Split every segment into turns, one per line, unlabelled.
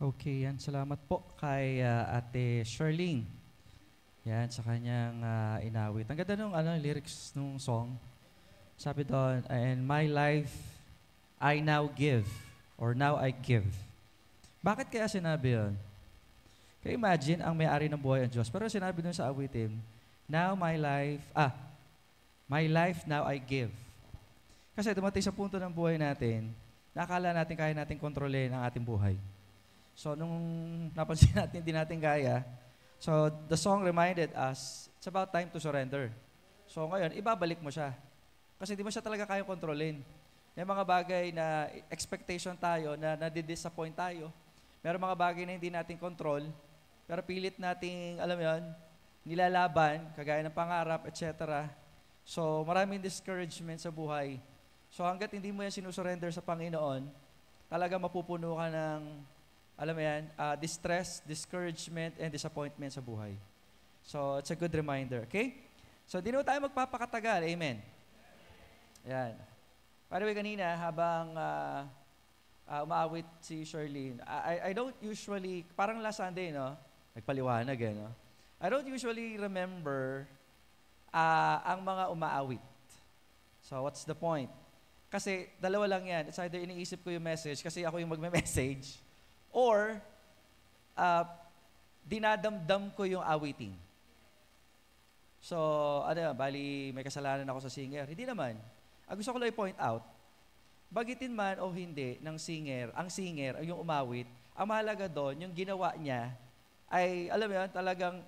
Okay, yan. Salamat po kay Ate Charlene. Yan, sa kanyang inawit. Ang ganda nung lyrics nung song. Sabi doon, and my life I now give, or now I give. Bakit kaya sinabi yun? Kaya imagine, ang may-ari ng buhay ang Diyos. Pero sinabi doon sa awitin, my life now I give. Kasi dumating sa punto ng buhay natin, nakala natin kaya natin kontrolin ang ating buhay. So, nung napansin natin, hindi natin kaya, so the song reminded us, it's about time to surrender. So, ngayon, ibabalik mo siya. Kasi hindi mo siya talaga kaya kontrolin. May mga bagay na expectation tayo, na nadi-disappoint tayo. Meron mga bagay na hindi natin control, pero pilit nating, alam mo yun, nilalaban, kagaya ng pangarap, etc. So, maraming discouragement sa buhay. So, hanggat hindi mo yan sinusurrender sa Panginoon, talaga mapupuno ka ng, alam mo yan, distress, discouragement, and disappointment sa buhay. So, it's a good reminder, okay? So, di na tayo magpapakatagal. Amen. Yan. By the way, kanina, habang umaawit si Charlene, I don't usually, parang last Sunday, no? Nagpaliwanag, no? I don't usually remember ang mga umaawit. So, what's the point? Kasi, dalawa lang yan. It's either iniisip ko yung message kasi ako yung magme-message, or dinadamdam ko yung awiting. So, bali may kasalanan ako sa singer. Hindi naman. Ang gusto ko lang i-point out, bagitin man o hindi ng singer, ang singer, yung umawit, ang mahalaga doon, yung ginawa niya, ay, alam mo yan, talagang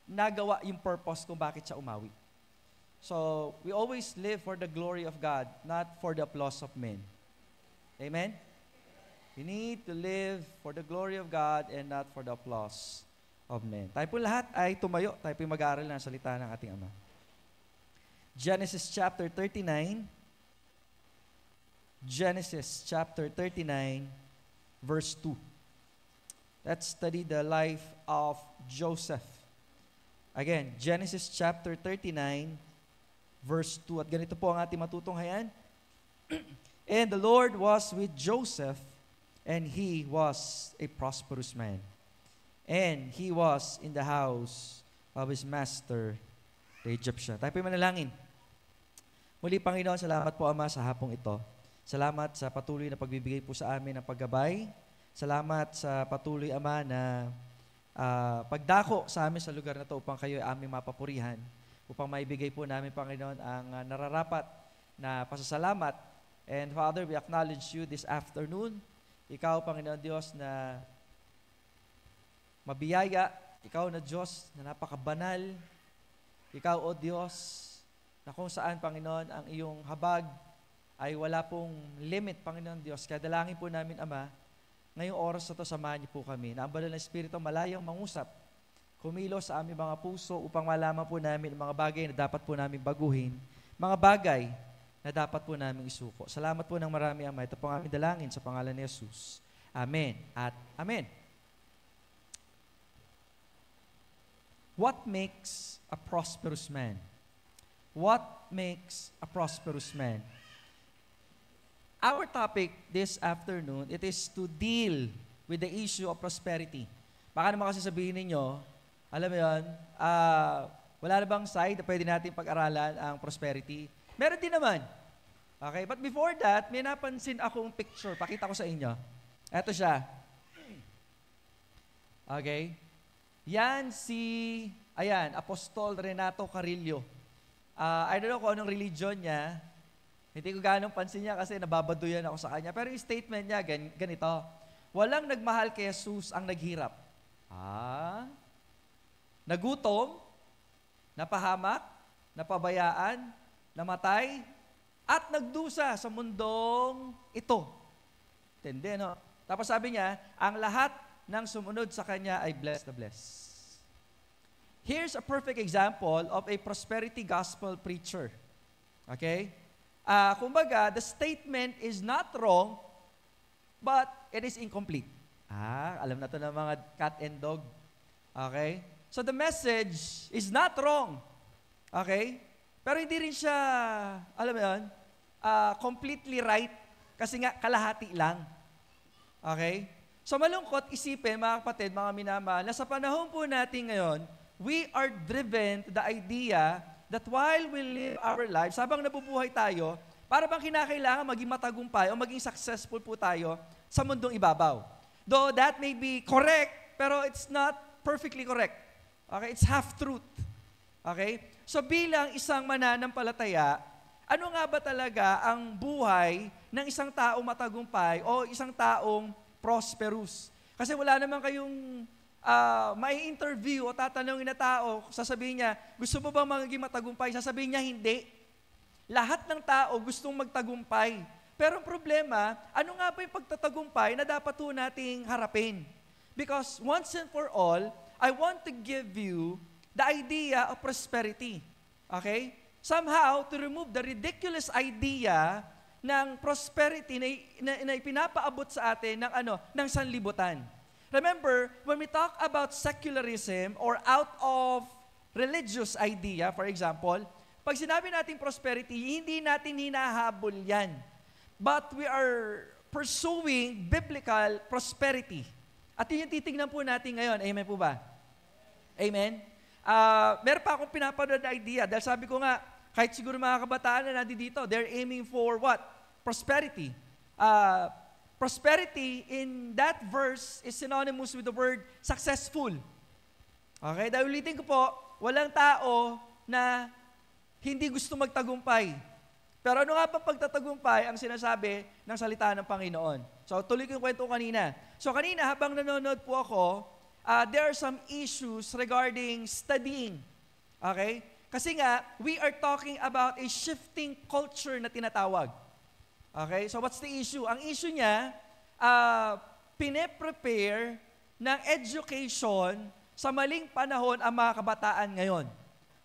nagawa yung purpose kung bakit siya umawit. So, we always live for the glory of God, not for the applause of men. Amen? We need to live for the glory of God and not for the applause of men. Tayo po lahat ay tumayo. Tayo po mag-aaral ng salita ng ating Ama. Genesis chapter 39. Genesis chapter 39, verse 2. Let's study the life of Joseph. Again, Genesis chapter 39, verse 2. At ganito po ang ating matutunghayan. And the Lord was with Joseph, and he was a prosperous man. And he was in the house of his master, the Egyptian. Tayo po manalangin. Muli, Panginoon, salamat po, Ama, sa hapong ito. Salamat sa patuloy na pagbibigay po sa amin ng paggabay. Salamat sa patuloy, Ama, na pagdako sa amin sa lugar na ito upang kayo ay aming mapapurihan, upang maibigay po namin, Panginoon, ang nararapat na pasasalamat. And Father, we acknowledge you this afternoon. Ikaw, Panginoon Diyos, na mabiyaya. Ikaw na Diyos na napakabanal. Ikaw, O Diyos, na kung saan, Panginoon, ang iyong habag ay wala pong limit, Panginoon Diyos. Kaya dalangin po namin, Ama, ngayong oras na ito, samahan niyo po kami, na ang banal na Espiritu malayang mangusap, kumilos sa aming mga puso upang malaman po namin ang mga bagay na dapat po namin baguhin, mga bagay na dapat po namin isuko. Salamat po ng marami, Ama. Ito po ang aming dalangin sa pangalan ni Jesus. Amen at Amen. What makes a prosperous man? What makes a prosperous man? Our topic this afternoon, it is to deal with the issue of prosperity. Baka naman kasi sabihin ninyo, alam mo yun, wala na bang side na pwede natin pag-aralan ang prosperity? Meron din naman. Okay, but before that, may napansin akong picture. Pakita ko sa inyo. Ito siya. Okay. Yan Apostol Renato Carrillo. I don't know kung anong religion niya. Hindi ko ganong pansin niya kasi nababaduyan ako sa kanya. Pero yung statement niya, ganito. Walang nagmahal kay Jesus ang naghirap. Nagutom, napahamak, napabayaan, namatay, at nagdusa sa mundong ito. Tindi, no? Tapos sabi niya, ang lahat ng sumunod sa kanya ay blessed na blessed. Here's a perfect example of a prosperity gospel preacher. Okay? Kumbaga, the statement is not wrong, but it is incomplete. Alam na to ng mga cat and dog. Okay? So the message is not wrong. Okay? Pero hindi rin siya, alam mo yun, completely right kasi nga kalahati lang. Okay? So malungkot isipin, mga kapatid, mga minamahal, na sa panahon po natin ngayon, we are driven to the idea that while we live our lives, habang nabubuhay tayo, para bang kinakailangan maging matagumpay o maging successful po tayo sa mundong ibabaw. Though that may be correct, pero it's not perfectly correct. Okay? It's half-truth. Okay? So bilang isang mananampalataya, ano nga ba talaga ang buhay ng isang taong matagumpay o isang taong prosperous? Kasi wala naman kayong may interview o tatanungin na tao, sasabihin niya, gusto mo bang maging matagumpay? Sasabihin niya, hindi. Lahat ng tao gustong magtagumpay. Pero ang problema, ano nga ba yung pagtatagumpay na dapat po nating harapin? Because once and for all, I want to give you the idea of prosperity. Okay? Somehow, to remove the ridiculous idea ng prosperity na ipinapaabot sa atin ng sanlibutan. Remember, when we talk about secularism or out of religious idea, for example, pag sinabi natin prosperity, hindi natin hinahabol yan. But we are pursuing biblical prosperity. At yun yung titignan po natin ngayon. Amen po ba? Amen? Meron pa akong pinapanood na idea. Dahil sabi ko nga, kahit siguro mga kabataan na nandito, they're aiming for what? Prosperity. Prosperity in that verse is synonymous with the word successful. Okay? Dahil ulitin ko po, walang tao na hindi gusto magtagumpay. Pero ano nga pa pagtatagumpay ang sinasabi ng salita ng Panginoon? So tuloy ko yung kwento kanina. So kanina habang nanonood po ako, there are some issues regarding studying. Okay? Kasi nga, we are talking about a shifting culture na tinatawag. Okay? So what's the issue? Ang issue niya, pine-prepare ng education sa maling panahon ang mga kabataan ngayon.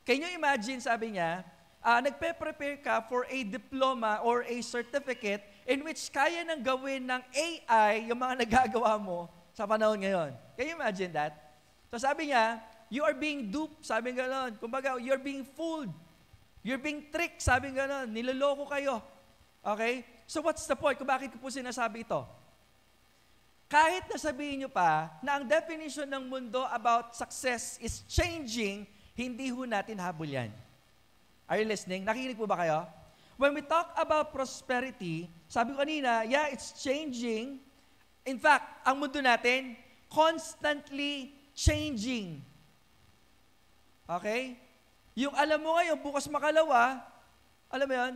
Can you imagine, sabi niya, nagpe-prepare ka for a diploma or a certificate in which kaya nang gawin ng AI yung mga nagagawa mo sa panahon ngayon. Can you imagine that? So sabi niya, you are being duped, sabi gano'n. Kumbaga, you're being fooled. You're being tricked, sabi gano'n. Niloloko kayo. Okay? So what's the point? Kung bakit ko po sinasabi ito? Kahit nasabihin nyo pa na ang definition ng mundo about success is changing, hindi ho natin habol yan. Are you listening? Nakikinig po ba kayo? When we talk about prosperity, sabi ko kanina, yeah, it's changing. In fact, ang mundo natin, constantly changing. Okay? Yung alam mo ngayon, bukas makalawa, alam mo yun?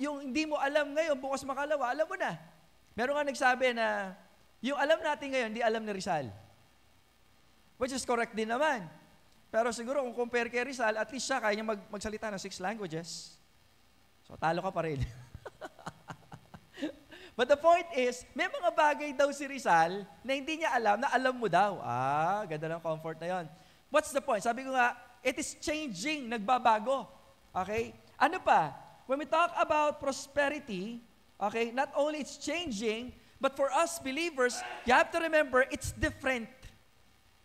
Yung hindi mo alam ngayon, bukas makalawa, alam mo na. Meron nga nagsabi na, yung alam natin ngayon, hindi alam ni Rizal. Which is correct din naman. Pero siguro kung compare kay Rizal, at least siya kaya niya magsalita ng 6 languages. So talo ka pa rin. But the point is, may mga bagay daw si Rizal na hindi niya alam, na alam mo daw. Ganda ng comfort na yon. What's the point? Sabi ko nga, it is changing, nagbabago. Okay? Ano pa? When we talk about prosperity, okay, not only it's changing, but for us believers, you have to remember, it's different.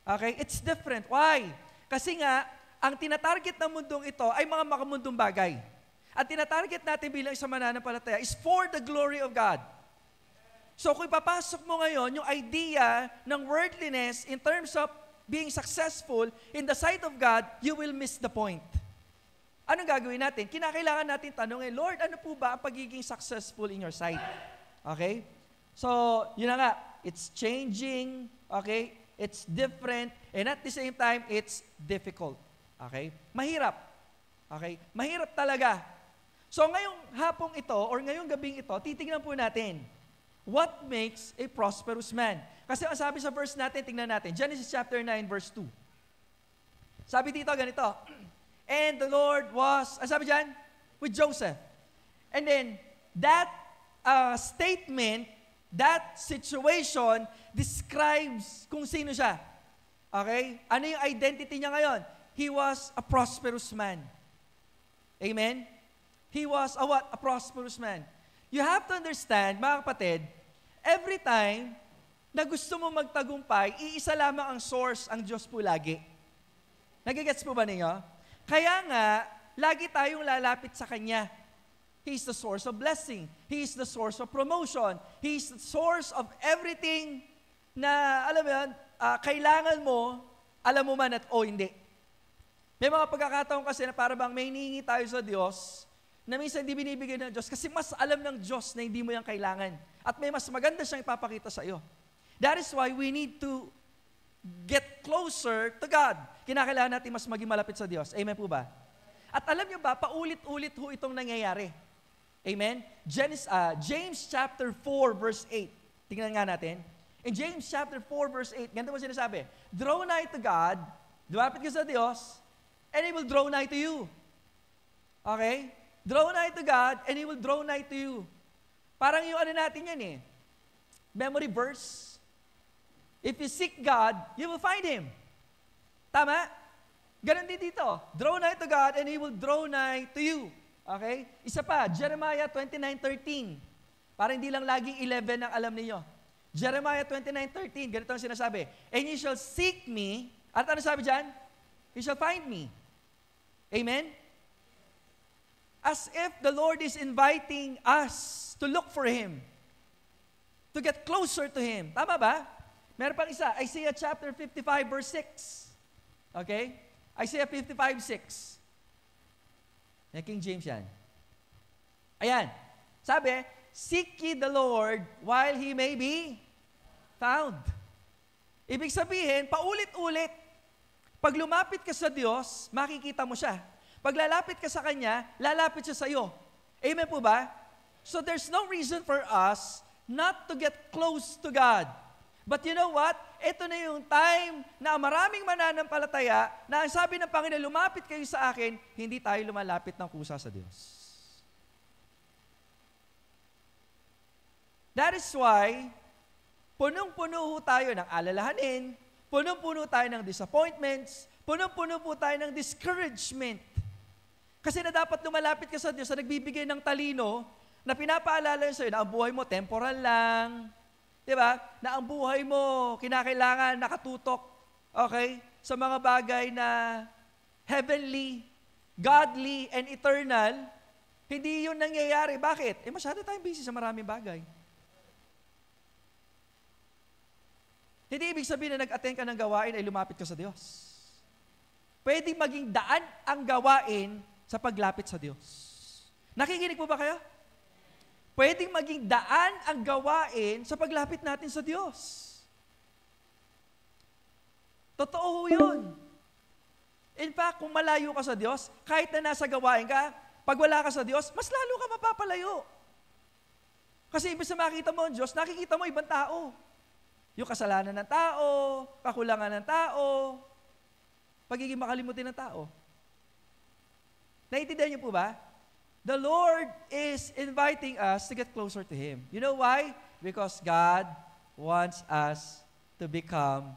Okay? It's different. Why? Kasi nga, ang tinatarget ng mundong ito ay mga makamundong bagay. At tinatarget natin bilang isang mananampalataya is for the glory of God. So kung ipapasok mo ngayon yung idea ng worldliness in terms of being successful in the sight of God, you will miss the point. Anong gagawin natin? Kinakailangan natin tanongin, Lord, ano po ba ang pagiging successful in your sight? Okay? So, yun na nga, it's changing, okay? It's different, and at the same time, it's difficult. Okay? Mahirap. Okay? Mahirap talaga. So, ngayong hapong ito, or ngayong gabing ito, titignan po natin, what makes a prosperous man? Kasi ang sabi sa verse natin, tingnan natin, Genesis chapter 9, verse 2. Sabi dito, ganito, and the Lord was, ang sabi dyan? With Joseph. And then, that statement, that situation, describes kung sino siya. Okay? Ano yung identity niya ngayon? He was a prosperous man. Amen? He was a what? A prosperous man. You have to understand, mga kapatid, every time na gusto mo magtagumpay, iisa lamang ang source, ang Diyos po lagi. Nagigets po ba ninyo? Kaya nga, lagi tayong lalapit sa Kanya. He is the source of blessing. He is the source of promotion. He is the source of everything na, alam mo yan, kailangan mo, alam mo man at hindi. May mga pagkakataon kasi na para bang may hinihingi tayo sa Diyos na minsan hindi binibigay ng Diyos kasi mas alam ng Diyos na hindi mo yan kailangan. At may mas maganda siyang ipapakita sa iyo. That is why we need to get closer to God. Kinakailangan natin mas maging malapit sa Diyos. Amen po ba? At alam niyo ba, paulit-ulit ho itong nangyayari. Amen? James chapter 4 verse 8. Tingnan nga natin. In James chapter 4 verse 8, ganito mo sinasabi, draw nigh to God, lumapit ka sa Diyos, and He will draw nigh to you. Okay? Draw nigh to God, and He will draw nigh to you. Parang yung ano natin yan eh. Memory verse. If you seek God, you will find Him. Tama? Ganon din dito. Draw nigh to God, and He will draw nigh to you. Okay? Isa pa, Jeremiah 29:13. Para hindi lang laging 11 ang alam niyo. Jeremiah 29:13, ganito ang sinasabi. And you shall seek me, at ano sabi dyan? You shall find me. Amen? As if the Lord is inviting us to look for Him. To get closer to Him. Tama ba? Meron pang isa, Isaiah chapter 55 verse 6. Okay? Isaiah 55:6. Yan, King James yan. Ayan. Sabi, seek ye the Lord while He may be found. Ibig sabihin, paulit-ulit. Pag lumapit ka sa Diyos, makikita mo siya. Pag lalapit ka sa Kanya, lalapit siya sa iyo. Amen po ba? So there's no reason for us not to get close to God. But you know what? Ito na yung time na maraming mananampalataya na ang sabi ng Panginoon, lumapit kayo sa akin, hindi tayo lumalapit ng kusa sa Diyos. That is why, punong-puno tayo ng alalahanin, punong-puno tayo ng disappointments, punong-puno po tayo ng discouragement. Kasi na dapat lumalapit ka sa Diyos na nagbibigay ng talino na pinapaalala sa'yo na ang buhay mo temporal lang, diba? Na ang buhay mo, kinakailangan nakatutok, okay, sa mga bagay na heavenly, godly, and eternal. Hindi yun nangyayari. Bakit? Masyado tayong busy sa maraming bagay. Hindi ibig sabihin na nag-attend ka ng gawain ay lumapit ka sa Diyos. Pwedeng maging daan ang gawain sa paglapit sa Diyos. Nakikinig po ba kayo? Pwedeng maging daan ang gawain sa paglapit natin sa Diyos. Totoo ho yun. In fact, kung malayo ka sa Diyos, kahit na nasa gawain ka, pag wala ka sa Diyos, mas lalo ka mapapalayo. Kasi ibig sa makita mo ang Diyos, nakikita mo ibang tao. Yung kasalanan ng tao, kakulangan ng tao, pagiging makalimutin ng tao. Naiintindihan niyo po ba? The Lord is inviting us to get closer to Him. You know why? Because God wants us to become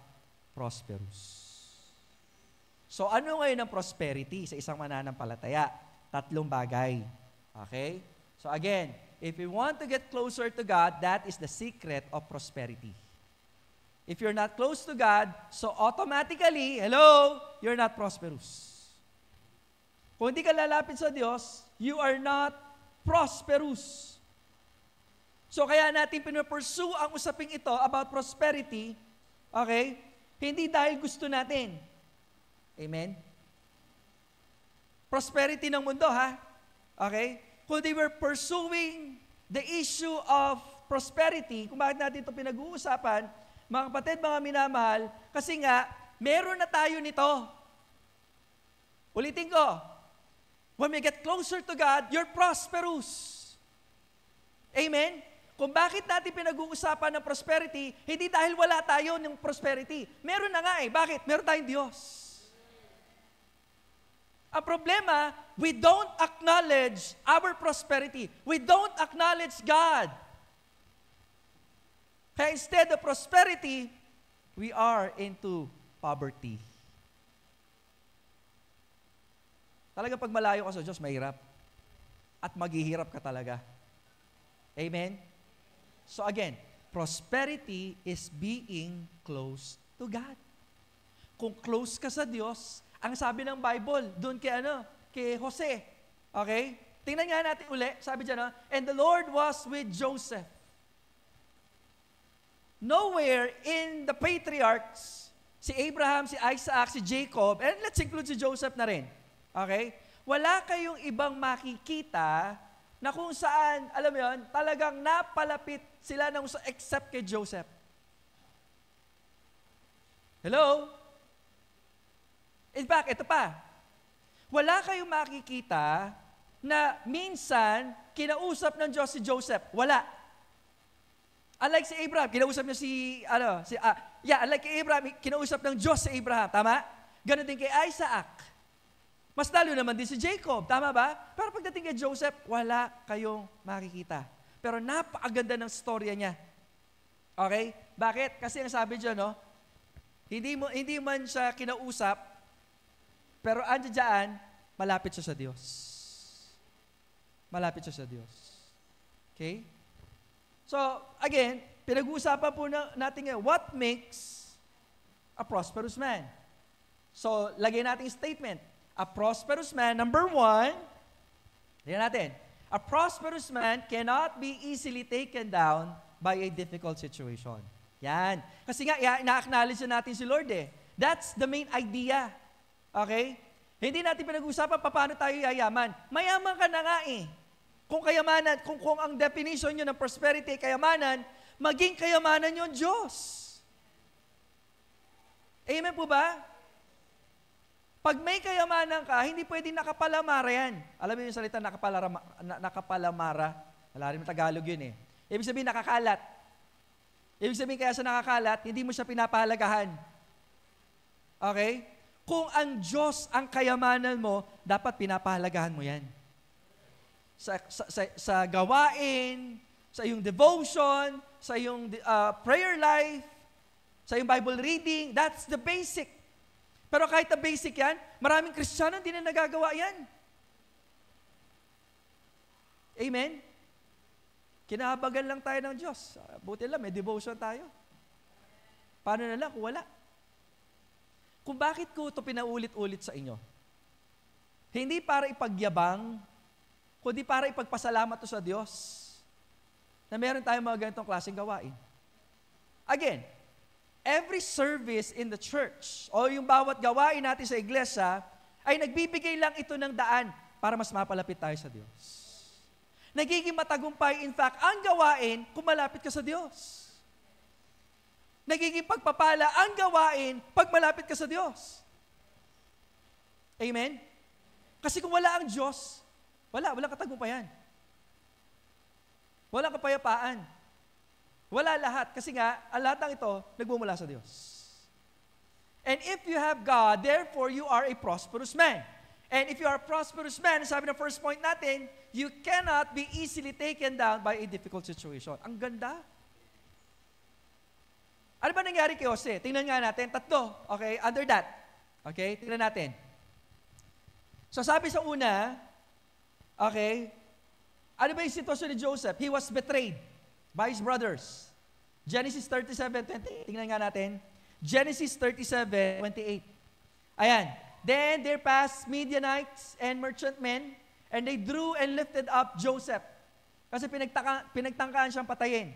prosperous. So ano ngayon ang prosperity sa isang mananampalataya? 3 bagay. Okay? So again, if we want to get closer to God, that is the secret of prosperity. If you're not close to God, so automatically, hello, you're not prosperous. Kung hindi ka lalapit sa Diyos, you are not prosperous. So kaya natin pinupursue ang usaping ito about prosperity, okay? Hindi dahil gusto natin. Amen? Prosperity ng mundo, ha? Okay? Kundi we're pursuing the issue of prosperity, kung bakit natin ito pinag-uusapan, mga kapatid, mga minamahal, kasi nga, meron na tayo nito. Ulitin ko, when we get closer to God, you're prosperous. Amen? Kung bakit natin pinag-uusapan ng prosperity, hindi dahil wala tayo ng prosperity. Meron na nga eh. Bakit? Meron tayong Diyos. Ang problema, we don't acknowledge our prosperity. We don't acknowledge God. Kaya instead of prosperity, we are into poverty. Talaga pag malayo ka sa Diyos, mahirap. At maghihirap ka talaga. Amen? So again, prosperity is being close to God. Kung close ka sa Diyos, ang sabi ng Bible, doon kay Jose, okay? Tingnan nga natin uli, sabi dyan, no? And the Lord was with Joseph. Nowhere in the patriarchs, si Abraham, si Isaac, si Jacob, and let's include si Joseph na rin. Okay? Wala kayong ibang makikita na kung saan, alam mo yun, talagang napalapit sila ng except kay Joseph. Hello? In fact, ito pa. Wala kayong makikita na minsan kinausap ng Diyos si Joseph. Wala. Unlike si Abraham, kinausap niya unlike kay Abraham, kinausap ng Diyos si Abraham. Tama? Ganon din kay Isaac. Mas lalo naman din si Jacob. Tama ba? Pero pagdating kay Joseph, wala kayong makikita. Pero napakaganda ng storya niya. Okay? Bakit? Kasi ang sabi dyan, no? Hindi man siya kinausap, pero andyan dyan, malapit siya sa Diyos. Malapit siya sa Diyos. Okay? So, again, pinag-uusapan po natin ngayon, what makes a prosperous man? So, lagay natin statement. A prosperous man, number one, lagyan natin, a prosperous man cannot be easily taken down by a difficult situation. Yan. Kasi nga, ina-acknowledge natin si Lord eh. That's the main idea. Okay? Hindi natin pinag-usapan paano tayo yayaman. Mayaman ka na nga eh. Kung kayamanan, kung ang definition nyo ng prosperity, kayamanan, maging kayamanan yung Diyos. Amen po ba? Pag may kayamanan ka, hindi pwedeng nakapalamara yan. Alam mo yung salita nakapalamara? Wala rin Tagalog yun eh. Ibig sabihin nakakalat. Ibig sabihin kaya sa nakakalat, hindi mo siya pinapahalagahan. Okay? Kung ang Diyos ang kayamanan mo, dapat pinapahalagahan mo yan. Sa gawain, sa iyong devotion, sa iyong prayer life, sa iyong Bible reading, that's the basic. Pero kahit na basic yan, maraming Kristiyano hindi na nagagawa yan. Amen? Kinahabagan lang tayo ng Diyos. Buti lang, may devotion tayo. Paano na lang kung wala? Kung bakit ko ito pinaulit-ulit sa inyo? Hindi para ipagyabang, kundi para ipagpasalamat to sa Diyos na meron tayong mga ganitong klaseng gawain. Again, every service in the church o yung bawat gawain natin sa iglesia ay nagbibigay lang ito ng daan para mas mapalapit tayo sa Diyos. Nagiging matagumpay, in fact, ang gawain kung malapit ka sa Diyos. Nagiging pagpapala ang gawain pag malapit ka sa Diyos. Amen? Kasi kung wala ang Diyos, walang katagumpayan. Walang kapayapaan. Wala lahat. Kasi nga, ang lahat ng ito, nagmumula sa Diyos. And if you have God, therefore you are a prosperous man. And if you are a prosperous man, sabi na first point natin, you cannot be easily taken down by a difficult situation. Ang ganda. Ano ba nangyari kay Jose? Tingnan nga natin, tatlo. Okay, under that. Okay, tingnan natin. So sabi sa una, okay, ano ba yung sitwasyon ni Joseph? He was betrayed by his brothers. Genesis 37:28. Tingnan nga natin. Genesis 37:28. Ayan. Then there passed Midianites and merchantmen, and they drew and lifted up Joseph. Kasi pinagtangkaan siyang patayin.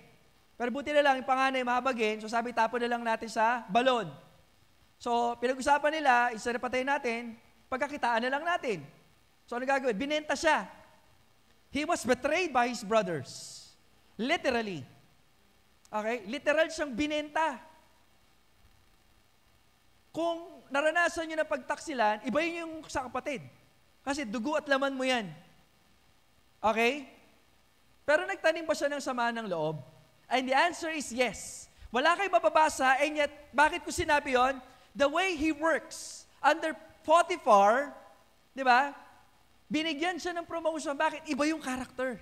Pero buti na lang, yung panganay mahabagin, so sabi, tapon na lang natin sa balon. So, pinag-usapan nila, isa na patayin natin, pagkakitaan na lang natin. So, ano gagawin? Binenta siya. He was betrayed by his brothers. Literally. Okay? Literal siyang binenta. Kung naranasan nyo na pagtaksilan, iba yun yung sa kapatid. Kasi dugo at laman mo yan. Okay? Pero nagtanim ba siya ng sama ng loob? And the answer is yes. Wala kayo mababasa, and yet, bakit ko sinabi yon? The way he works under Potiphar, di ba? Binigyan siya ng promotion. Bakit? Iba yung character.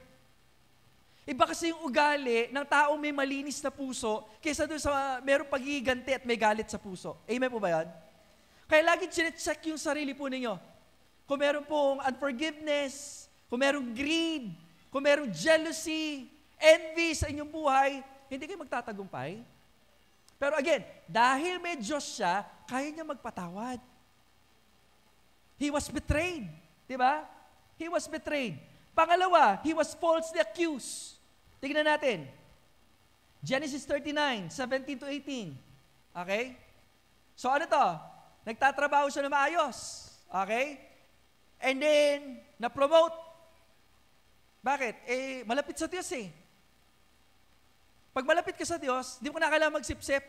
Iba kasi yung ugali ng taong may malinis na puso kaysa doon sa merong pagiganti at may galit sa puso. Amen po ba yan? Kaya lagi chinecheck yung sarili po ninyo. Kung meron pong unforgiveness, kung merong greed, kung merong jealousy, envy sa inyong buhay, hindi kayo magtatagumpay. Pero again, dahil may Diyos siya, kaya niya magpatawad. He was betrayed. Di ba? He was betrayed. Pangalawa, he was falsely accused. Tignan natin. Genesis 39, 17 to 18. Okay? So ano to? Nagtatrabaho siya na maayos. Okay? And then, na-promote. Bakit? Malapit sa Diyos eh. Pag malapit ka sa Diyos, di mo na kailangan magsipsip.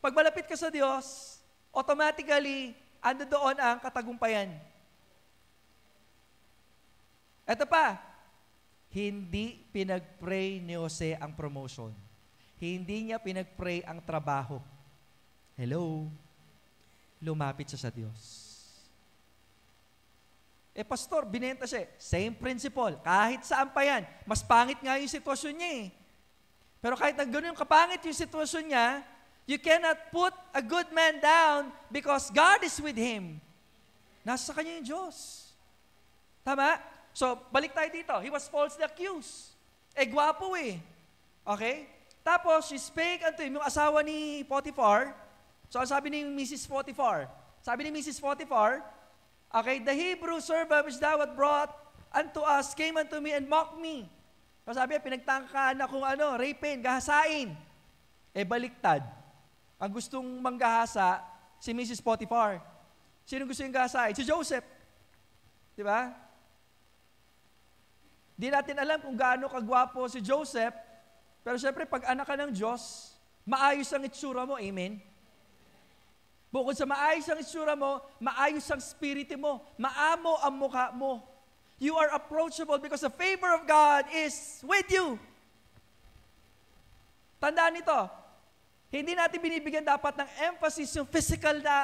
Pag malapit ka sa Diyos, automatically, ando doon ang katagumpayan. Ito pa, hindi pinag-pray ni Jose ang promotion. Hindi niya pinag-pray ang trabaho. Hello? Lumapit siya sa Diyos. Pastor, binenta siya. Same principle. Kahit saan pa yan. Mas pangit nga yung sitwasyon niya eh. Pero kahit na gano'n kapangit yung sitwasyon niya, you cannot put a good man down because God is with him. Nasa kanya yung Diyos. Tama? So, balik tayo dito. He was falsely accused. Gwapo eh. Okay? Tapos, she spake unto him, yung asawa ni Potiphar. So, ang sabi ni Mrs. Potiphar, okay, the Hebrew servant which thou had brought unto us came unto me and mocked me. So, sabi, pinagtangkaan akong rapin, gahasain. Baliktad. Ang gustong manggahasa, si Mrs. Potiphar. Sino gusto yung gahasain? Si Joseph. Di ba? Di natin alam kung gaano kagwapo si Joseph, pero syempre, pag anak ka ng Diyos, maayos ang itsura mo, amen? Bukod sa maayos ang itsura mo, maayos ang spirito mo, maamo ang mukha mo. You are approachable because the favor of God is with you. Tandaan nito, hindi natin binibigyan dapat ng emphasis yung physical na,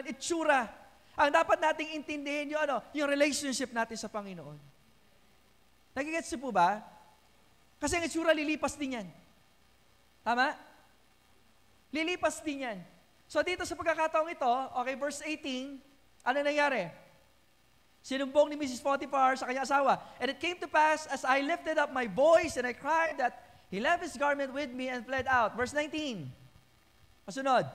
itsura. Ang dapat nating intindihin yung relationship natin sa Panginoon. Nagigets niyo po ba? Kasi ang itsura, lilipas din yan. Tama? Lilipas din yan. So dito sa pagkakataong ito, okay, verse 18, ano nangyari? Sinumbong ni Mrs. Potiphar sa kanyang asawa. And it came to pass, as I lifted up my voice and I cried, that he left his garment with me and fled out. Verse 19. Masunod.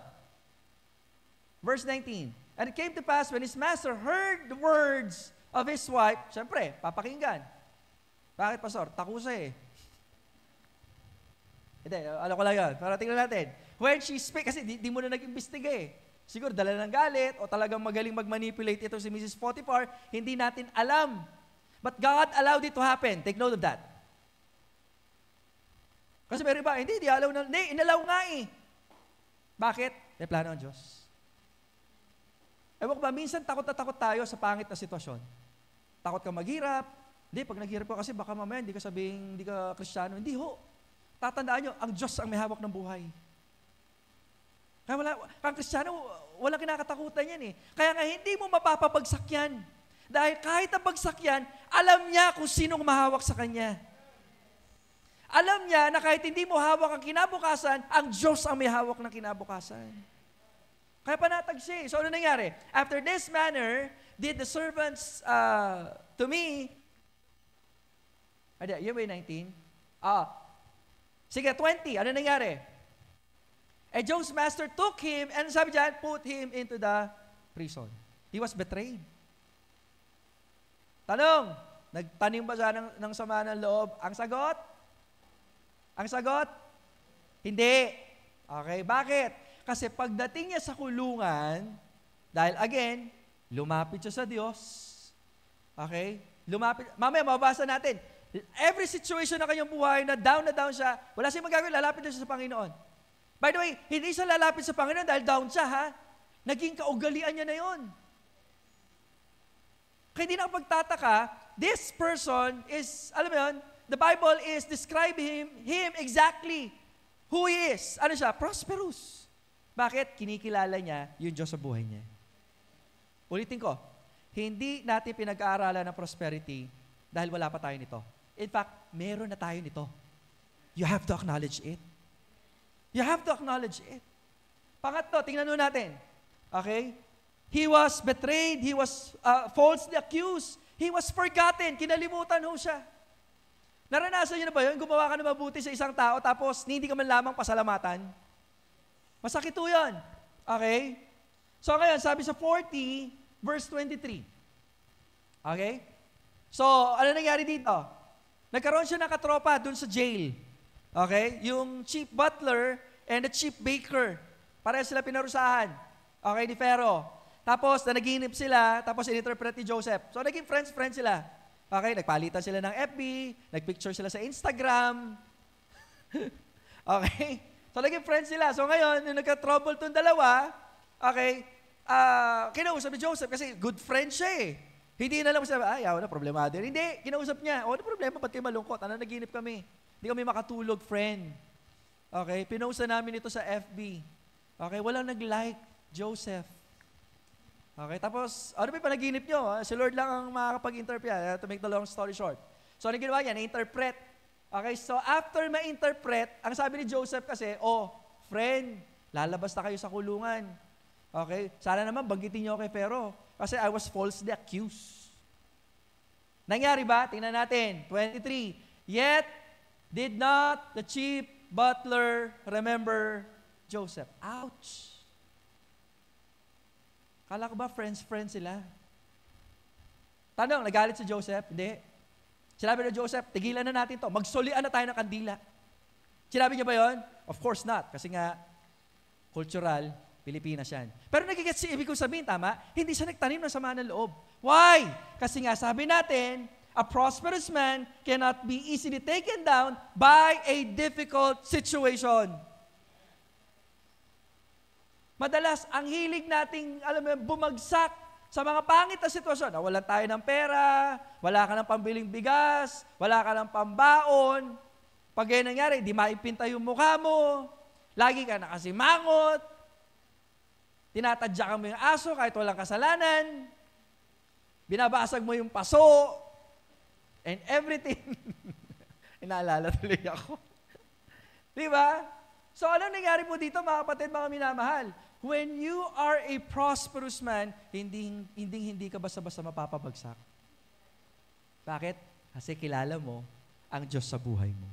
Verse 19. And it came to pass, when his master heard the words of his wife, syempre, papakinggan. Bakit, Pastor? Takusa eh. Hindi, alam ko lang yan. Para tingnan natin. When she spake, kasi di mo na nag-imbestiga eh. Siguro dala ng galit o talagang magaling mag-manipulate ito si Mrs. Potiphar, hindi natin alam. But God allowed it to happen. Take note of that. Kasi meron ba, hindi, inalaw nga eh. Bakit? May plano ang Diyos. Ewan ko ba, minsan takot na takot tayo sa pangit na sitwasyon. Takot ka maghirap. Hindi, pag naghirap ka kasi baka mamaya hindi ka sabing, hindi ka Kristiyano. Hindi ho. Tatandaan nyo, ang Diyos ang may hawak ng buhay. Kaya kang Kristiyano, walang kinakatakutan yan eh. Kaya nga hindi mo mapapabagsak yan. Dahil kahit ang bagsak yan, alam niya kung sinong mahawak sa kanya. Alam niya na kahit hindi mo hawak ang kinabukasan, ang Diyos ang may hawak ng kinabukasan. Kaya panatag siya eh. So ano nangyari? After this manner, did the servants to me, yun ba yung 19? Sige, 20. Ano nangyari? Joe's master took him and sabi dyan, put him into the prison. He was betrayed. Tanong, nagtanim ba siya ng sama ng loob? Ang sagot? Ang sagot? Hindi. Okay, bakit? Kasi pagdating niya sa kulungan, dahil again, lumapit siya sa Diyos. Okay? Lumapit. Mamaya, mababasa natin. Every situation na kanyang buhay na down siya, wala siyang magagawin, lalapit na siya sa Panginoon. By the way, hindi siya lalapit sa Panginoon dahil down siya, ha? Naging kaugalian niya na yon. Kaya hindi na pagtataka, this person is, alam mo yun, the Bible is describing him exactly who he is. Ano siya? Prosperous. Bakit? Kinikilala niya yung Diyos sa buhay niya. Ulitin ko, hindi natin pinag-aaralan ng prosperity dahil wala pa tayo nito. In fact, meron na tayo nito. You have to acknowledge it. You have to acknowledge it. Pangatlo, tingnan nun natin. Okay? He was betrayed. He was falsely accused. He was forgotten. Kinalimutan ho siya. Naranasan niyo na ba yun? Gumawa ka na mabuti sa isang tao tapos hindi ka man lamang pasalamatan? Masakit ho yun. Okay? So ngayon, sabi sa 40, verse 23. Okay? So, ano nangyari dito? Nagkaroon siya ng katropa dun sa jail. Okay? Yung chief butler and the chief baker. Pareho sila pinarusahan. Okay, ni Pharaoh. Tapos, nanaginip sila, tapos in-interpret ni Joseph. So, naging friends sila. Okay, nagpalitan sila ng FB, nagpicture sila sa Instagram. Okay? So, naging friends sila. So, ngayon, nung nagka-trouble itong dalawa, okay, kinausap ni Joseph kasi good friend siya eh. Hindi na lang sabi, wala problema din. Hindi, kinausap niya, wala problema, ba't kayo malungkot? Ano, naginip kami. Hindi kami makatulog, friend. Okay, pinost na namin ito sa FB. Okay, walang nag-like, Joseph. Okay, tapos, ano ba yung panaginip nyo? Si Lord lang ang makakapag-interpret. To make the long story short. So, ano ginawa niya? Na-interpret. Okay, so after ma-interpret, ang sabi ni Joseph kasi, friend, lalabas na kayo sa kulungan. Okay, sana naman banggitin niyo kay Pharaoh. Kasi I was falsely accused. Nangyari ba? Tingnan natin. 23. Yet, did not the chief butler remember Joseph? Ouch! Kala ko ba friends sila? Tanong, nagalit si Joseph? Hindi. Sinabi ni Joseph, tigilan na natin to. Magsulian na tayo ng kandila. Sinabi niya ba yon? Of course not. Kasi nga, cultural, Pilipinas yan. Pero nagigets si ibig kong sabihin, tama? Hindi siya nagtanim ng sama ng loob. Why? Kasi nga, sabi natin, a prosperous man cannot be easily taken down by a difficult situation. Madalas, ang hilig nating, bumagsak sa mga pangit na sitwasyon. Walan tayo ng pera, wala ka ng pambiling bigas, wala ka ng pambaon. Pag ganyan nangyari, di maipinta yung mukha mo, lagi ka nakasimangot, tinatadyakan mo yung aso kahit walang kasalanan, binabasag mo yung paso, and everything. Inaalala tuloy ako. Di ba? So, ano nangyari po dito, mga kapatid, mga minamahal? When you are a prosperous man, hindi ka basta-basta mapapabagsak. Bakit? Kasi kilala mo ang Diyos sa buhay mo.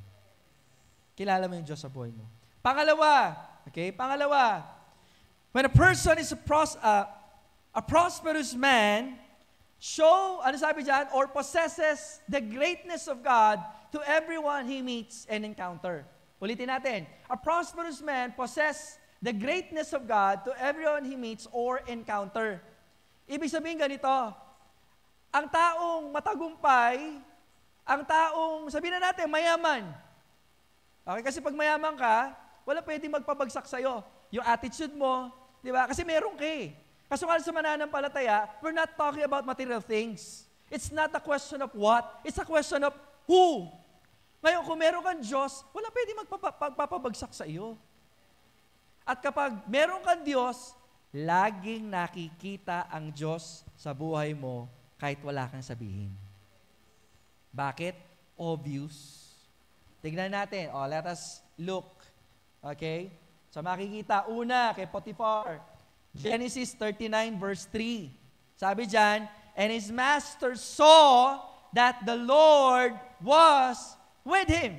Kilala mo yung Diyos sa buhay mo. Pangalawa, when a person is a prosperous man, ano sabi dyan? Or possesses the greatness of God to everyone he meets and encounter. Ulitin natin. A prosperous man possesses the greatness of God to everyone he meets or encounter. Ibig sabihin ganito, ang taong matagumpay, ang taong, sabihin na natin, mayaman. Okay, kasi pag mayaman ka, wala pwedeng magpabagsak sa'yo. Yung attitude mo, di ba? Kasi meron ka eh. Kaso nga sa mananampalataya, we're not talking about material things. It's not a question of what, it's a question of who. Ngayon, kung meron kang Diyos, wala pwedeng magpapabagsak sa iyo. At kapag meron kang Diyos, laging nakikita ang Diyos sa buhay mo kahit wala kang sabihin. Bakit? Obvious. Tignan natin. Let us look. Okay? So makikita, una, kay Potiphar, Genesis 39 verse 3. Sabi dyan, and his master saw that the Lord was with him.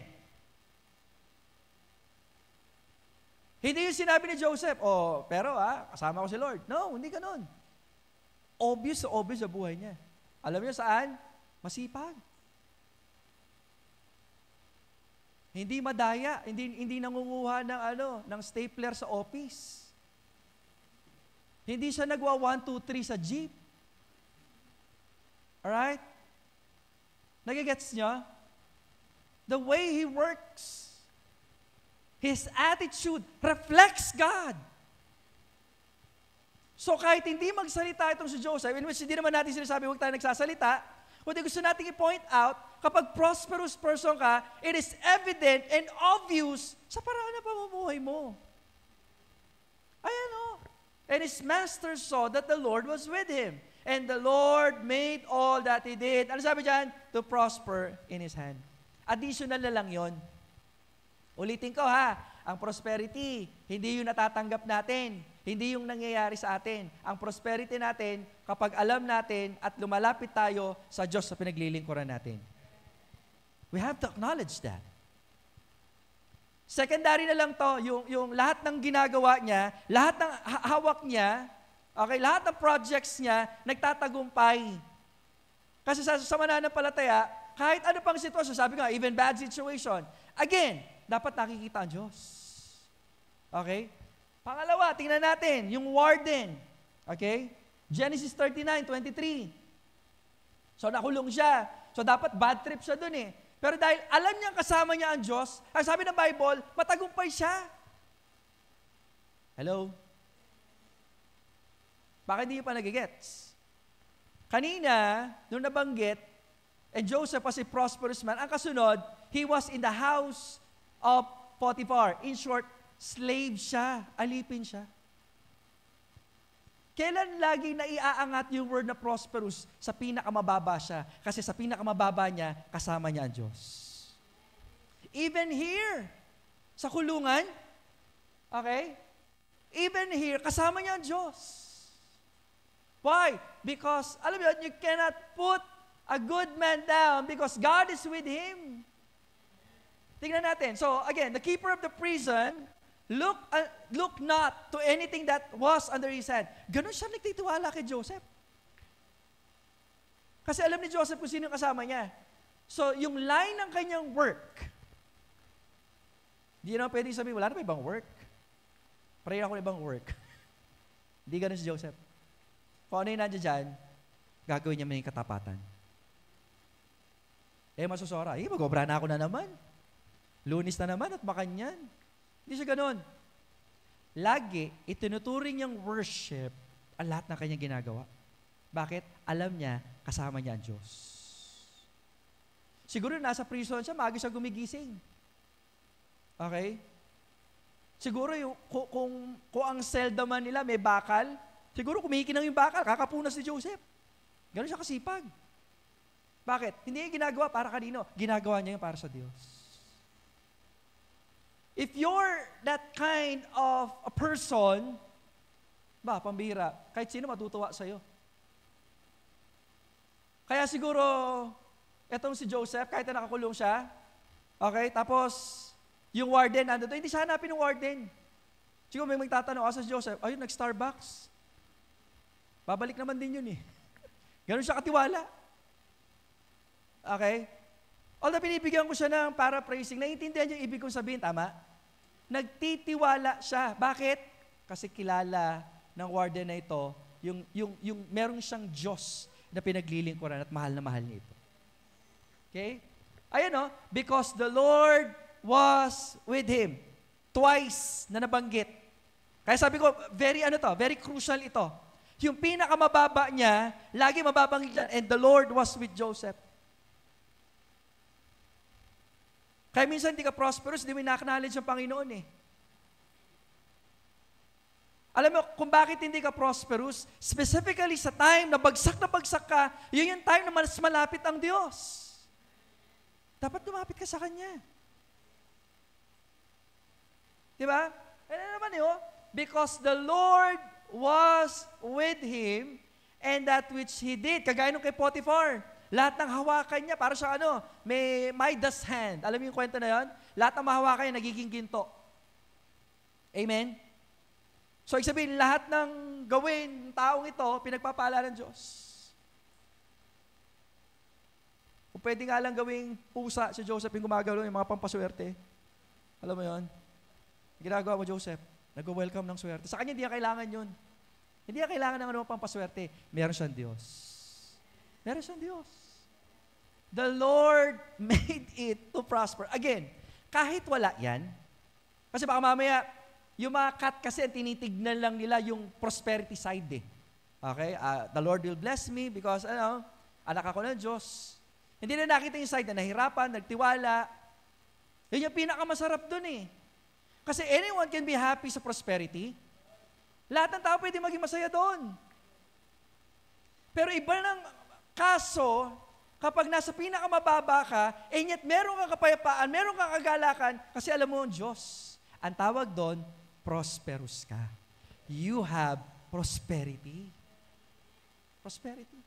Hindi yung sinabi ni Joseph, pero kasama ko si Lord. No, hindi ganun. Obvious sa buhay niya. Alam niyo saan? Masipag. Hindi madaya, hindi nangunguha ng stapler sa office. Hindi siya nagwa 1, 2, 3 sa jeep. Alright? Nagigets niya? The way he works, his attitude reflects God. So kahit hindi magsalita itong si Joseph, in which hindi naman natin sinasabi huwag tayo nagsasalita, kundi gusto natin i-point out, kapag prosperous person ka, it is evident and obvious sa paraan na pamumuhay mo. Ayan o. And his master saw that the Lord was with him. And the Lord made all that he did. Ano sabi dyan? To prosper in his hand. Additional na lang yon. Ulitin ko ang prosperity, hindi yung natatanggap natin, hindi yung nangyayari sa atin. Ang prosperity natin, kapag alam natin at lumalapit tayo sa Diyos sa pinaglilingkuran natin. We have to acknowledge that. Secondary na lang to, yung lahat ng ginagawa niya, lahat ng hawak niya, okay, lahat ng projects niya, nagtatagumpay. Kasi sa mananampalataya, kahit ano pang sitwasyon, sabi nga, even bad situation, again, dapat nakikita ang Diyos. Okay? Pangalawa, tingnan natin, yung warden. Okay? Genesis 39:23. So nakulong siya. So dapat bad trip siya dun eh. Pero dahil alam niyang kasama niya ang Diyos, ang sabi ng Bible, matagumpay siya. Hello? Bakit hindi pa nagigets? Kanina, nung nabanggit, and Joseph was a prosperous man, ang kasunod, he was in the house of Potiphar. In short, slave siya, alipin siya. Kailan lagi naiaangat yung word na prosperous? Sa pinakamababa siya. Kasi sa pinakamababa niya, kasama niya ang Diyos. Even here, sa kulungan, okay? Even here, kasama niya ang Diyos. Why? Because, alam mo yun, you cannot put a good man down because God is with him. Tingnan natin. So, again, the keeper of the prison, look not to anything that was under his hand. Ganon siya nagtitiwala kay Joseph. Kasi alam ni Joseph kung sino yung kasama niya. So, yung line ng kanyang work, hindi naman pwedeng sabihin, wala na pa ibang work. Pray ako ng ibang work. Hindi ganon si Joseph. Kung ano yung nandiyan dyan, gagawin niya may katapatan. Masusora, mag-obra na ako na naman. Lunis na naman at makanyan. Hindi siya ganun. Lagi, itinuturing niyang worship ang lahat ng kanyang ginagawa. Bakit? Alam niya, kasama niya ang Diyos. Siguro nasa prison siya, maaga siya gumigising. Okay? Siguro kung ang cell naman nila may bakal, siguro kumikinang yung bakal, kakapunas si Joseph. Ganun siya kasipag. Bakit? Hindi niya ginagawa para kanino. Ginagawa niya yung para sa Diyos. If you're that kind of a person, pambira, kahit sino matutuwa sa'yo. Kaya siguro, etong si Joseph, kahit na nakakulong siya, okay, tapos, yung warden nandito, hindi siya hanapin ng warden. Siguro may magtatanong, asa si Joseph? Ayun, nag-Starbucks. Babalik naman din yun eh. Ganun siya katiwala. Okay? Although pinibigyan ko siya ng paraphrasing, naiintindihan yung ibig kong sabihin, tama? Nagtitiwala siya. Bakit? Kasi kilala ng warden na ito, yung meron siyang Diyos na pinaglilingkuran at mahal na mahal niya ito. Okay? Ayan o, because the Lord was with him. Twice na nabanggit. Kaya sabi ko, very crucial ito. Yung pinakamababa niya, lagi mababanggit yan, and the Lord was with Joseph. Kaya minsan hindi ka prosperous, hindi mo ina-acknowledge ang Panginoon eh. Alam mo, kung bakit hindi ka prosperous, specifically sa time na bagsak ka, yun yung time na mas malapit ang Diyos. Dapat lumapit ka sa Kanya. Diba? Ano naman yun? Because the Lord was with him, and that which he did, kagaya nung kay Potiphar, lahat ng hawakan niya, para sa may Midas hand. Alam mo yung kwento na yun? Lahat ng mahawakan niya, nagiging ginto. Amen? So, ibig sabihin, lahat ng gawin ng taong ito, pinagpapala ng Diyos. Kung pwede nga lang gawing pusa si Joseph yung gumagalaw, yung mga pampaswerte. Alam mo yun? Ginagawa mo, Joseph, nag-welcome ng swerte. Sa kanya, hindi niya kailangan yun. Hindi niya kailangan ng pampaswerte. Meron siyang Diyos. Meron siyang Diyos. The Lord made it to prosper. Again, kahit wala yan, kasi baka mamaya, yung mga cut kasi tinitignan lang nila yung prosperity side eh. Okay? The Lord will bless me because, anak ako ng Diyos. Hindi na nakita yung side na nahirapan, nagtiwala. Yun yung pinakamasarap dun eh. Kasi anyone can be happy sa prosperity. Lahat ng tao pwede maging masaya doon. Pero iba ng kaso, kapag nasa pinakamababa ka, and yet meron kang kapayapaan, meron kang kagalakan, kasi alam mo ang Diyos. Ang tawag doon, prosperous ka. You have prosperity. Prosperity.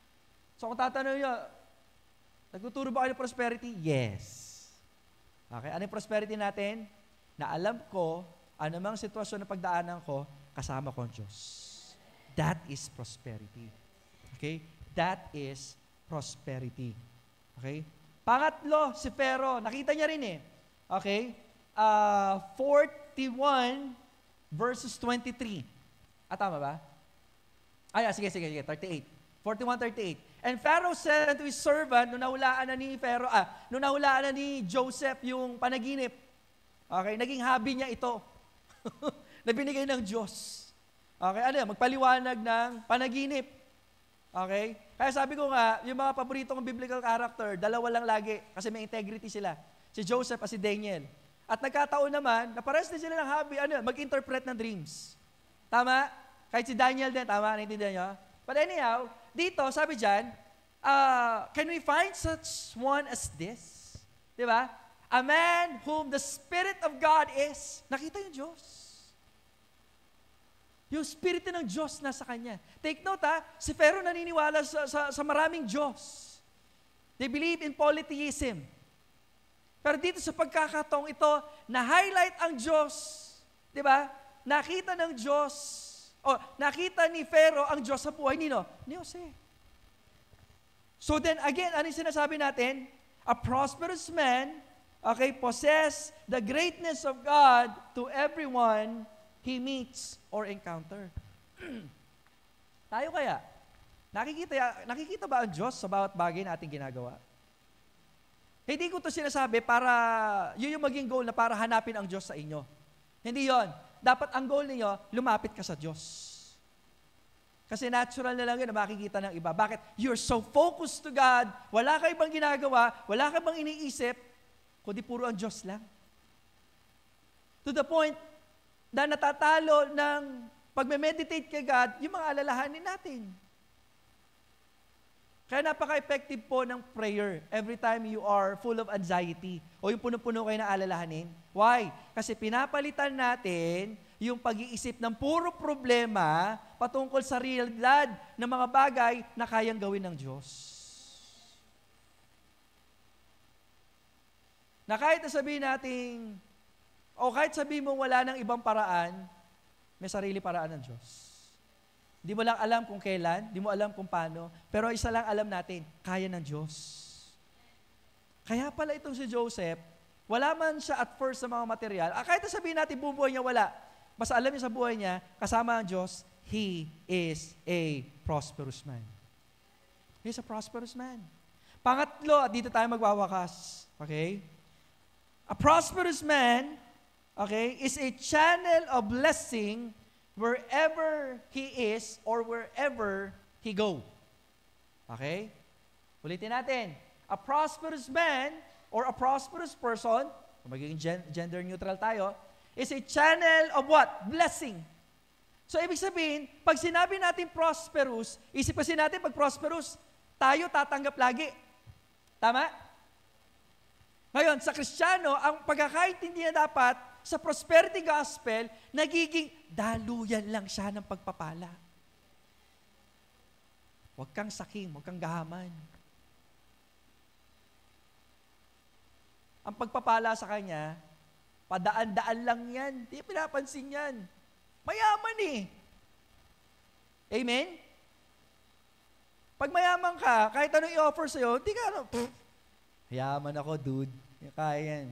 So kung tatanong nyo, nagtuturo ba kayo ng prosperity? Yes. Okay, ano yung prosperity natin? Na alam ko, anumang sitwasyon na pagdaanan ko, kasama ko ang Diyos. That is prosperity. Okay? That is prosperity. Okay? Pangatlo, si Pharaoh. Nakita niya rin eh. Okay? 41 verses 23. Tama ba? Sige, 38. 41:38. And Pharaoh said unto his servant, nung nahulaan na ni Joseph yung panaginip, okay, naging hobby niya ito, na binigay ng Diyos. Okay, magpaliwanag ng panaginip. Okay? Kaya sabi ko nga, yung mga paborito kong biblical character, dalawa lang lagi, kasi may integrity sila. Si Joseph at si Daniel. At nagkataon naman, na parehas din sila ng hobby, mag-interpret ng dreams. Tama? Kahit si Daniel din, tama? Naintindihan niyo? But anyhow, dito, sabi dyan, can we find such one as this? Di ba? A man whom the Spirit of God is. Nakita yung Diyos. Yung Spirit ng Diyos nasa kanya. Take note si Pharaoh naniniwala sa maraming Diyos. They believe in polytheism. Pero dito sa pagkakataong ito, na-highlight ang Diyos. Di ba? Nakita ng Diyos, nakita ni Pharaoh ang Diyos sa buhay ni Jose. So then again, ano yung sinasabi natin? A prosperous man, okay, possess the greatness of God to everyone he meets or encounter. Tayo kaya, nakikita ba ang Diyos sa bawat bagay na ating ginagawa? Hindi ko to sinasabi para, yun yung maging goal na para hanapin ang Diyos sa inyo. Hindi yon. Dapat ang goal ninyo, lumapit ka sa Diyos. Kasi natural na lang yun na makikita ng iba. Bakit? You're so focused to God, wala ka ibang ginagawa, wala ka bang iniisip, kundi puro ang Diyos lang. To the point na natatalo ng pagme-meditate kay God, yung mga alalahanin natin. Kaya napaka-effective po ng prayer every time you are full of anxiety o yung puno-puno kayo na alalahanin. Why? Kasi pinapalitan natin yung pag-iisip ng puro problema patungkol sa realidad ng mga bagay na kayang gawin ng Diyos. Na kahit sabihin natin, o kahit sabihin mo wala ng ibang paraan, may sarili paraan ng Diyos. Di mo lang alam kung kailan, di mo alam kung paano, pero isa lang alam natin, kaya ng Diyos. Kaya pala itong si Joseph, wala man siya at first sa mga material, kahit sabihin natin bubuhay niya wala, basta alam niya sa buhay niya, kasama ang Diyos, he is a prosperous man. He is a prosperous man. Pangatlo, at dito tayo magwawakas, okay? A prosperous man, okay, is a channel of blessing wherever he is or wherever he go. Okay? Ulitin natin. A prosperous man or a prosperous person, magiging gender neutral tayo, is a channel of what? Blessing. So, ibig sabihin, pag sinabi natin prosperous, isip kasi natin pag prosperous, tayo tatanggap lagi. Tama? Ngayon, sa Kristiyano, ang pagkakaintindihan dapat sa prosperity gospel, nagiging daluyan lang siya ng pagpapala. Huwag kang saking, huwag kang gahaman. Ang pagpapala sa kanya, padaan-daan lang yan. Hindi pinapansin yan. Mayaman eh. Amen? Pag mayaman ka, kahit anong i-offer sa'yo, hindi ka, yaman ako, dude. Kaya yan.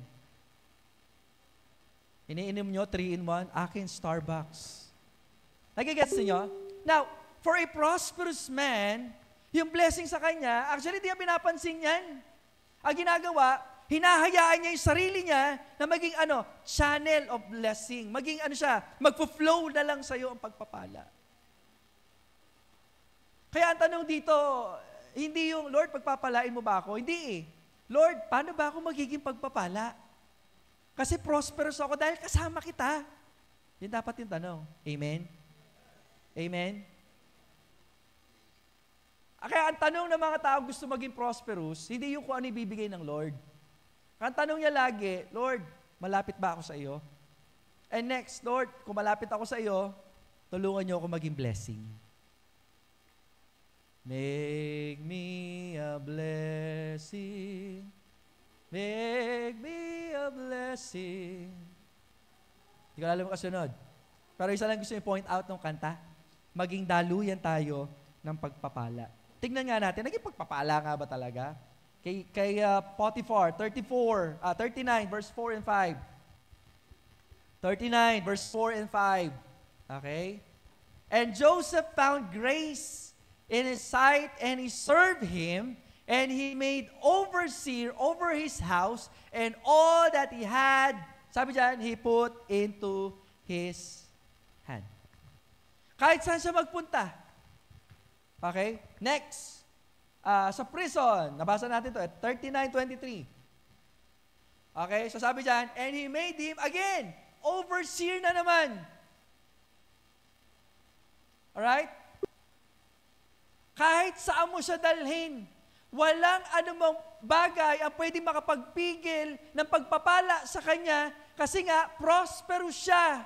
Iniinom nyo, 3-in-1, akin Starbucks. Nagigets niyo? Now, for a prosperous man, yung blessing sa kanya, actually, di niya pinapansin yan. Ang ginagawa, hinahayaan niya yung sarili niya na maging channel of blessing. Maging magpo-flow na lang sa'yo ang pagpapala. Kaya ang tanong dito, hindi yung, Lord, pagpapalain mo ba ako? Hindi eh. Lord, paano ba ako magiging pagpapala? Kasi prosperous ako dahil kasama kita. Yan dapat yung tanong. Amen? Amen? Kaya ang tanong ng mga tao gusto maging prosperous, hindi yung kung ano ibibigay ng Lord. Ang tanong niya lagi, Lord, malapit ba ako sa iyo? And next, Lord, kung malapit ako sa iyo, tulungan niyo ako maging blessing. Make me a blessing. Make me a blessing. Hindi ko alam yung kasunod. Pero isa lang gusto yung point out ng kanta. Maging daluyan tayo ng pagpapala. Tingnan nga natin, naging pagpapala nga ba talaga? Kay Potiphar, 39, verse 4 and 5. 39, verse 4 and 5. Okay? And Joseph found grace in his sight, and he served him, and he made overseer over his house, and all that he had, sabi dyan, he put into his hand. Kahit saan siya magpunta. Okay? Next. Sa prison. Nabasa natin ito. 39:23. Okay? So sabi dyan, and he made him, again, overseer na naman. Alright? Kahit saan mo siya dalhin, walang anumang bagay ang pwedeng makapagpigil ng pagpapala sa kanya kasi nga, prosperous siya.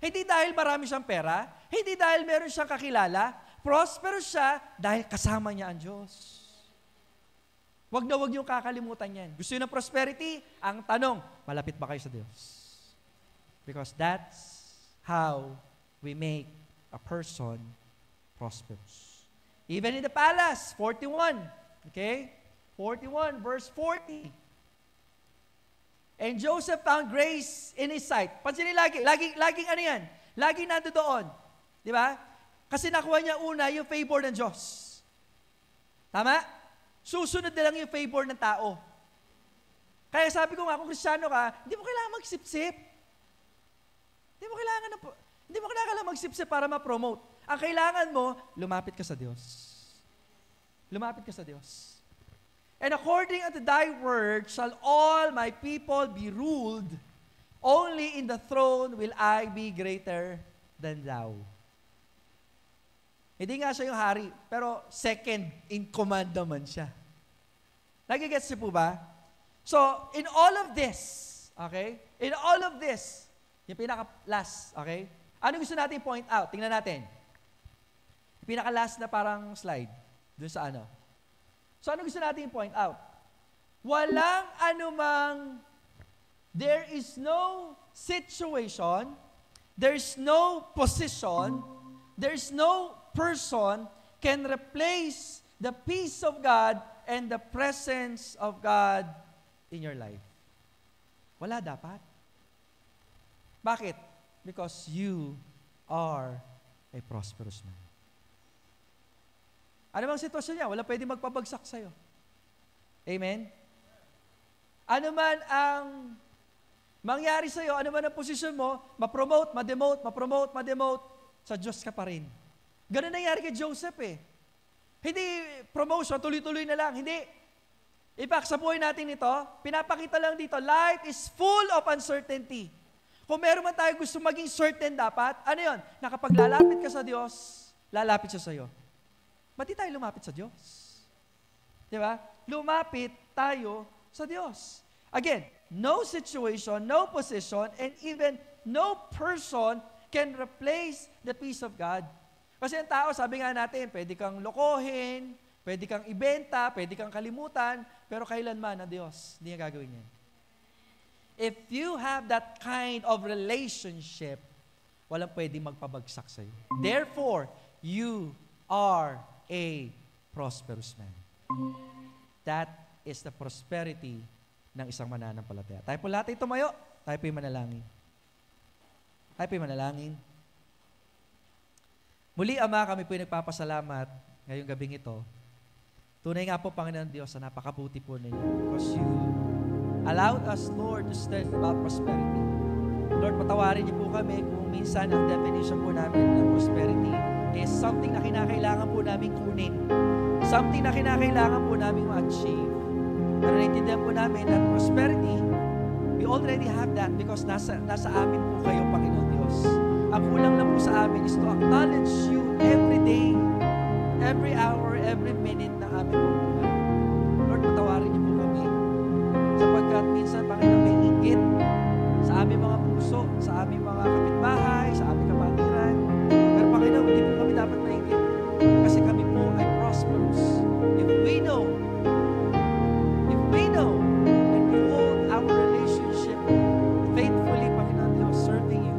Hindi dahil marami siyang pera, hindi dahil meron siyang kakilala, prosperous siya dahil kasama niya ang Diyos. Wag na wag yung kakalimutan yan. Gusto niyo ng prosperity? Ang tanong, malapit ba kayo sa Diyos? Because that's how we make a person prosperous. Even in the palace, 41. Okay? 41, verse 40. And Joseph found grace in his sight. Pansinin laging ano yan? Laging nando doon. Di ba? Kasi nakuha niya una yung favor ng Diyos. Tama? Susunod na lang yung favor ng tao. Kaya sabi ko nga, kung Kristiyano ka, hindi mo kailangan magsipsip. Hindi mo kailangan magsipsip para ma-promote. Ang kailangan mo, lumapit ka sa Diyos. Lumapit ka sa Diyos. And according unto thy word shall all my people be ruled, only in the throne will I be greater than thou. Hindi nga siya yung hari, pero second in command naman siya. Nagigets niyo po ba? So, in all of this, okay? In all of this, yung pinaka-last, okay? Ano gusto natin point out? Tingnan natin. Yung pinaka-last na parang slide, dun sa ano. So, ano gusto natin point out? Walang anumang, there is no situation, there's no position, there's no person can replace the peace of God and the presence of God in your life. Wala dapat. Bakit? Because you are a prosperous man. Ano bang sitwasyon niya? Wala pwedeng magpabagsak sa'yo. Amen? Ano man ang mangyari sa'yo, ano man ang posisyon mo, ma-promote, ma-demote, sa Diyos ka pa rin. Ganun nangyari kay Joseph eh. Hindi promotion, tuloy-tuloy na lang. Hindi. In fact, sa buhay natin ito, pinapakita lang dito, life is full of uncertainty. Kung meron man tayo gusto maging certain dapat, ano yun? Na kapag lalapit ka sa Diyos, lalapit siya sa'yo. Ba't di tayo lumapit sa Diyos? Di ba? Lumapit tayo sa Diyos. Again, no situation, no position, and even no person can replace the peace of God. Kasi ang tao, sabi nga natin, pwede kang lokohin, pwede kang ibenta, pwede kang kalimutan, pero kailanman ang Diyos, hindi niya gagawin yan. If you have that kind of relationship, walang pwedeng magpabagsak sa'yo. Therefore, you are a prosperous man. That is the prosperity ng isang mananampalataya. Tayo po lahat ay tumayo, tayo po yung manalangin. Tayo po yung manalangin. Muli, Ama, kami po yung nagpapasalamat ngayong gabing ito. Tunay nga po, Panginoon Diyos, na napakabuti po ninyo because you allowed us, Lord, to study about prosperity. Lord, patawarin niyo po kami kung minsan ang definition po namin ng prosperity is something na kinakailangan po namin kunin. Something na kinakailangan po namin ma-achieve. Pero naintindihan po namin that prosperity, we already have that because nasa amin po kayo, Panginoon Diyos. Ang kulang lang po sa amin is to acknowledge you every day, every hour, every minute ng aming buhay. Lord, patawarin niyo po kami. Sapagkat minsan, Panginoon, may inggit sa aming mga puso, sa aming mga kapitbahay, sa aming kapatiran. Pero Panginoon, hindi po kami dapat maingit. Kasi kami po ay prosperous. If we know and we hold our relationship faithfully, Panginoon Diyos, serving you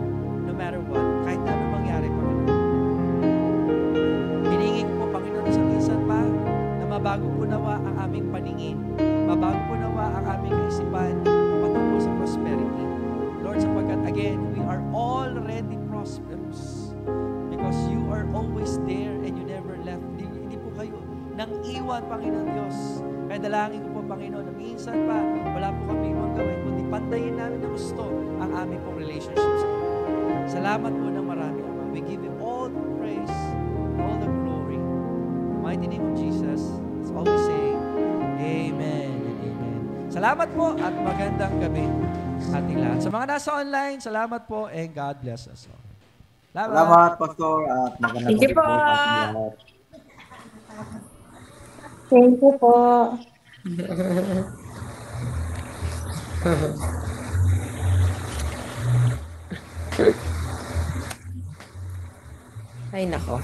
no matter what, kahit na anong mangyari, Panginoon. Hiningi ko po, Panginoon, sa minsan pa prosperous. Because you are always there and you never left. Hindi po kayo nang iwan, Panginoon Diyos. Kaya dalangin ko po, Panginoon, na minsan pa, wala po kami ibang gawin, kundi pantayin namin ng gusto ang aming pong relationships. Salamat po ng marami, Ama. We give you all the praise, all the glory. In the mighty name of Jesus, that's all we say. Amen and amen. Salamat po at magandang gabi ating lahat. Sa mga nasa online, salamat po and God bless us all.
Salamat, Pastor, at magandang gabi po sa ating lahat.
Thank you po.
Ay, nako.